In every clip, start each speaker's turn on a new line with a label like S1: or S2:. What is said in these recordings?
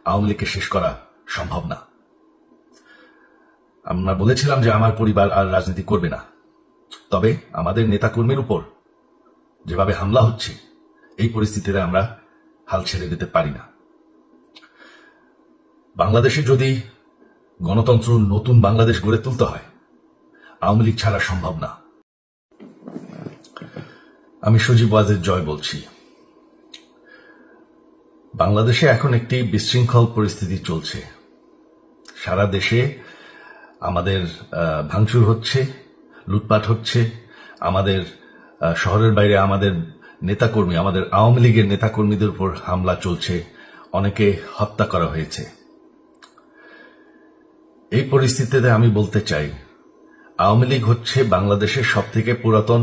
S1: আওয়ামী লীগকে শেষ করা সম্ভব না। আমরা বলেছিলাম যে আমার পরিবার আর রাজনীতি করবে না, তবে আমাদের নেতাকর্মীর উপর যেভাবে হামলা হচ্ছে এই পরিস্থিতিতে আমরা হাল ছেড়ে দিতে পারি না। বাংলাদেশে যদি গণতন্ত্র নতুন বাংলাদেশ গড়ে তুলতে হয়, আওয়ামী লীগ ছাড়া সম্ভব না। আমি সজীব ওয়াজেদ জয় বলছি। বাংলাদেশে এখন একটি বিশৃঙ্খল পরিস্থিতি চলছে। সারা দেশে আমাদের ভাঙচুর হচ্ছে, লুটপাট হচ্ছে, আমাদের শহরের বাইরে আমাদের নেতাকর্মী, আমাদের আওয়ামী লীগের নেতাকর্মীদের উপর হামলা চলছে, অনেকে হত্যা করা হয়েছে। এই পরিস্থিতিতে আমি বলতে চাই, আওয়ামী লীগ হচ্ছে বাংলাদেশের সবথেকে পুরাতন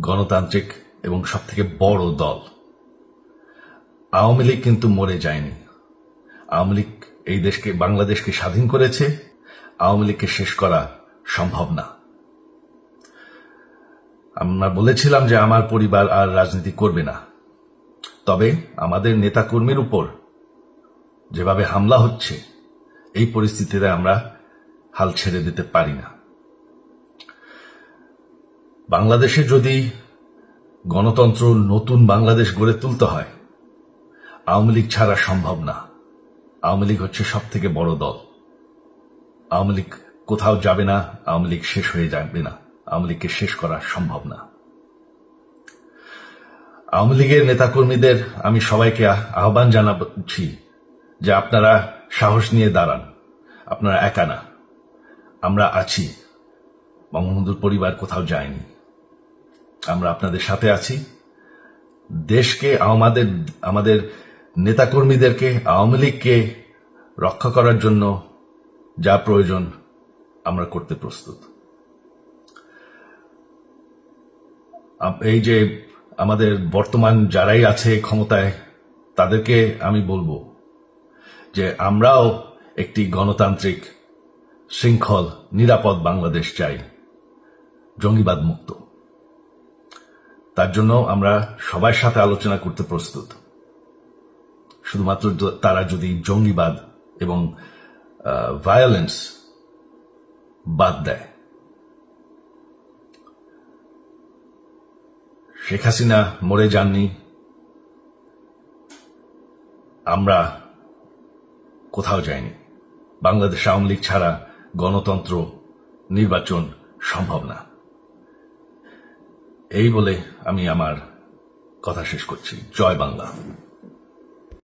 S1: গণতান্ত্রিক এবং সবথেকে বড় দল। আওয়ামী লীগ কিন্তু মরে যায়নি। আওয়ামী লীগ এই দেশকে, বাংলাদেশকে স্বাধীন করেছে। আওয়ামী লীগকে শেষ করা সম্ভব না। আমরা বলেছিলাম যে আমার পরিবার আর রাজনীতি করবে না, তবে আমাদের নেতাকর্মীর উপর যেভাবে হামলা হচ্ছে এই পরিস্থিতিতে আমরা হাল ছেড়ে দিতে পারি না। বাংলাদেশে যদি গণতন্ত্র নতুন বাংলাদেশ গড়ে তুলতে হয়, আওয়ামী লীগ ছাড়া সম্ভব না। আওয়ামী লীগ হচ্ছে সবথেকে বড় দল। আওয়ামী লীগ কোথাও যাবে না, আওয়ামী লীগ শেষ হয়ে যাবে না। আওয়ামী লীগকে শেষ করা সম্ভব না। আওয়ামী লীগের নেতাকর্মীদের আমি সবাইকে আহ্বান জানাচ্ছি যে আপনারা সাহস নিয়ে দাঁড়ান। আপনারা একা না, আমরা আছি। বঙ্গবন্ধুর পরিবার কোথাও যায়নি, আমরা আপনাদের সাথে আছি। দেশকে, আমাদের নেতাকর্মীদেরকে, আওয়ামী লীগকে রক্ষা করার জন্য যা প্রয়োজন আমরা করতে প্রস্তুত। এই যে আমাদের বর্তমান যারাই আছে ক্ষমতায়, তাদেরকে আমি বলবো যে আমরাও একটি গণতান্ত্রিক, শৃঙ্খল, নিরাপদ বাংলাদেশ চাই, জঙ্গিবাদ মুক্ত। তার জন্য আমরা সবার সাথে আলোচনা করতে প্রস্তুত। শুধুমাত্র তারা যদি জঙ্গিবাদ এবং ভায়োলেন্স বাদ দেয়। শেখ হাসিনা মরে যাননি, আমরা কোথাও যাইনি। বাংলাদেশ আওয়ামী লীগ ছাড়া গণতন্ত্র, নির্বাচন সম্ভব না। এই বলে আমি আমার কথা শেষ করছি। জয় বাংলা।